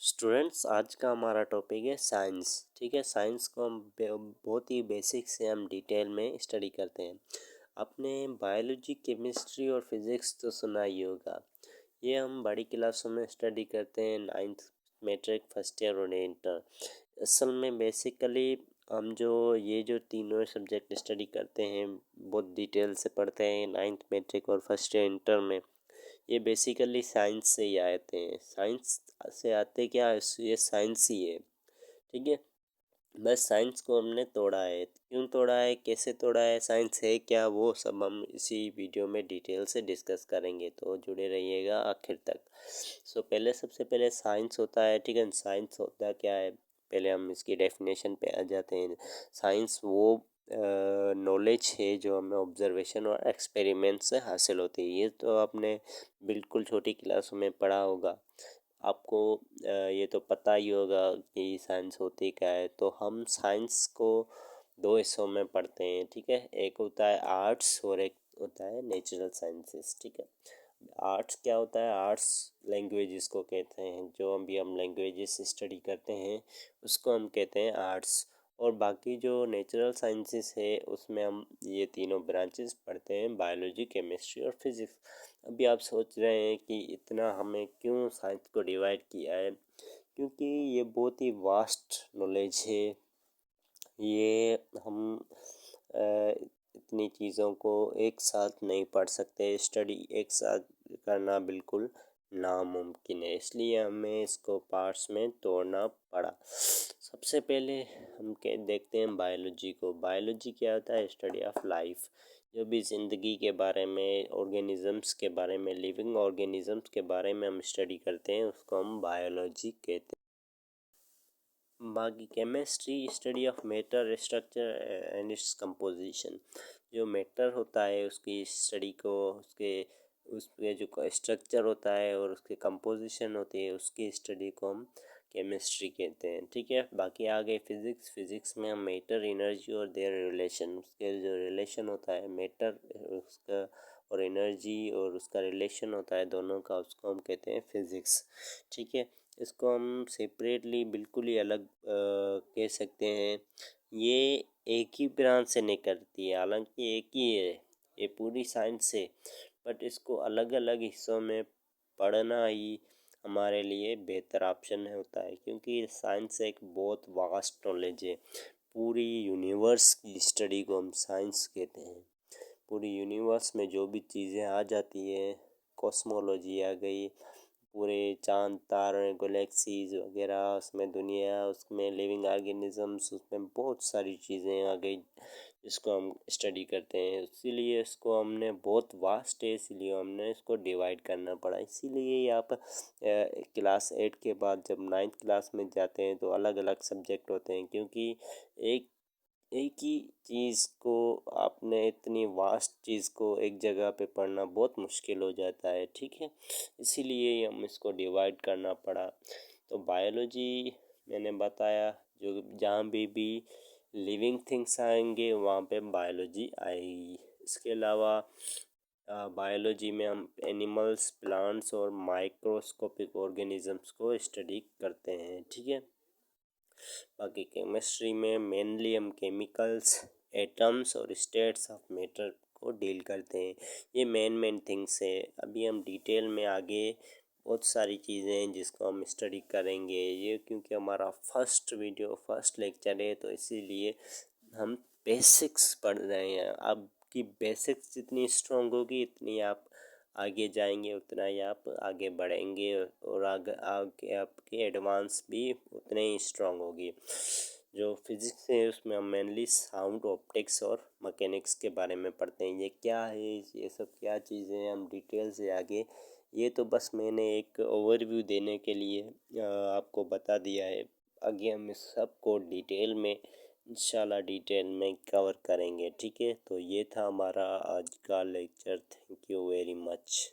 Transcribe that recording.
Students, आज का हमारा टॉपिक है साइंस। ठीक है, साइंस को हम बहुत ही बेसिक से हम डिटेल में स्टडी करते हैं। आपने बायोलॉजी, केमिस्ट्री और फिज़िक्स तो सुना ही होगा। ये हम बड़ी क्लासों में स्टडी करते हैं, नाइन्थ मैट्रिक, फर्स्ट ईयर और इंटर। असल में बेसिकली हम जो तीनों सब्जेक्ट स्टडी करते हैं, बहुत डिटेल से पढ़ते हैं नाइन्थ मैट्रिक और फर्स्ट ईयर इंटर में। ये बेसिकली साइंस से ही आते हैं। साइंस से आते क्या है, ये साइंस ही है। ठीक है, बस साइंस को हमने तोड़ा है। क्यों तोड़ा है, कैसे तोड़ा है, साइंस है क्या, वो सब हम इसी वीडियो में डिटेल से डिस्कस करेंगे, तो जुड़े रहिएगा आखिर तक। सबसे पहले साइंस होता है। ठीक है, साइंस होता क्या है, पहले हम इसकी डेफिनेशन पे आ जाते हैं। साइंस वो नॉलेज है जो हमें ऑब्जर्वेशन और एक्सपेरिमेंट से हासिल होती है। ये तो आपने बिल्कुल छोटी क्लासों में पढ़ा होगा। आपको ये तो पता ही होगा कि साइंस होती क्या है। तो हम साइंस को दो हिस्सों में पढ़ते हैं। ठीक है, एक होता है आर्ट्स और एक होता है नेचुरल साइंसेस। ठीक है, आर्ट्स क्या होता है, आर्ट्स लैंग्वेजेस को कहते हैं। जो अभी हम लैंग्वेजेस स्टडी करते हैं उसको हम कहते हैं आर्ट्स। और बाकी जो नेचुरल साइंसेस है उसमें हम ये तीनों ब्रांचेस पढ़ते हैं, बायोलॉजी, केमिस्ट्री और फिज़िक्स। अभी आप सोच रहे हैं कि इतना हमें क्यों साइंस को डिवाइड किया है, क्योंकि ये बहुत ही वास्ट नॉलेज है। ये हम इतनी चीज़ों को एक साथ नहीं पढ़ सकते। स्टडी एक साथ करना बिल्कुल नामुमकिन है, इसलिए हमें इसको पार्ट्स में तोड़ना पड़ा। सबसे पहले हम देखते हैं बायोलॉजी को। बायोलॉजी क्या होता है, स्टडी ऑफ लाइफ। जो भी ज़िंदगी के बारे में, ऑर्गेनिज़म्स के बारे में, लिविंग ऑर्गेनिज़म्स के बारे में हम स्टडी करते हैं, उसको हम बायोलॉजी कहते हैं। बाकी chemistry, study of matter, structure and its composition. जो मैटर होता है उसकी स्टडी को, उसके जो स्ट्रक्चर होता है और उसकी कंपोजिशन होती है, उसकी स्टडी को हम केमिस्ट्री कहते हैं। ठीक है, बाकी आ गए फिज़िक्स। फिज़िक्स में हम मैटर, एनर्जी और देयर रिलेशन, उसके जो रिलेशन होता है मैटर उसका और एनर्जी और उसका रिलेशन होता है दोनों का, उसको हम कहते हैं फिज़िक्स। ठीक है, इसको हम सेपरेटली बिल्कुल ही अलग कह सकते हैं। ये एक ही ब्रांच से नहीं करती है, हालांकि एक ही है, ये पूरी साइंस है, बट इसको अलग अलग हिस्सों में पढ़ना ही हमारे लिए बेहतर ऑप्शन होता है, क्योंकि साइंस एक बहुत वास्ट नॉलेज है। पूरी यूनिवर्स की स्टडी को हम साइंस कहते हैं। पूरी यूनिवर्स में जो भी चीज़ें आ जाती है, कॉस्मोलॉजी आ गई, पूरे चांद तारे, गैलेक्सीज वगैरह, उसमें दुनिया, उसमें लिविंग ऑर्गेनिजम्स, उसमें बहुत सारी चीज़ें आ गई जिसको हम स्टडी करते हैं। इसीलिए इसको हमने बहुत वास्ट है, इसीलिए हमने इसको डिवाइड करना पड़ा। इसीलिए आप क्लास 8 के बाद जब 9th क्लास में जाते हैं तो अलग अलग सब्जेक्ट होते हैं, क्योंकि एक एक ही चीज़ को आपने, इतनी वास्ट चीज़ को एक जगह पे पढ़ना बहुत मुश्किल हो जाता है। ठीक है, इसीलिए हम इसको डिवाइड करना पड़ा। तो बायोलॉजी मैंने बताया, जो जहाँ भी लिविंग थिंग्स आएंगे वहाँ पे बायोलॉजी आएगी। इसके अलावा बायोलॉजी में हम एनिमल्स, प्लांट्स और माइक्रोस्कोपिक ऑर्गेनिजम्स को स्टडी करते हैं। ठीक है, बाकी केमिस्ट्री में मेनली हम केमिकल्स, एटम्स और स्टेट्स ऑफ मैटर को डील करते हैं। ये मेन थिंग्स है। अभी हम डिटेल में आगे बहुत सारी चीज़ें हैं जिसको हम स्टडी करेंगे। ये क्योंकि हमारा फर्स्ट लेक्चर है, तो इसीलिए हम बेसिक्स पढ़ रहे हैं। आपकी बेसिक्स जितनी स्ट्रॉन्ग होगी उतनी आप आगे जाएंगे, उतना ही आप आगे बढ़ेंगे, और आगे आगे आपके एडवांस भी उतने ही स्ट्रॉन्ग होगी। जो फिज़िक्स है उसमें हम मेनली साउंड, ऑप्टिक्स और मैकेनिक्स के बारे में पढ़ते हैं। ये क्या है, ये सब क्या चीज़ें हैं, हम डिटेल से आगे, ये तो बस मैंने एक ओवरव्यू देने के लिए आपको बता दिया है। आगे हम इस सब को डिटेल में इंशाल्लाह डिटेल में कवर करेंगे। ठीक है, तो ये था हमारा आज का lecture. Thank you very much.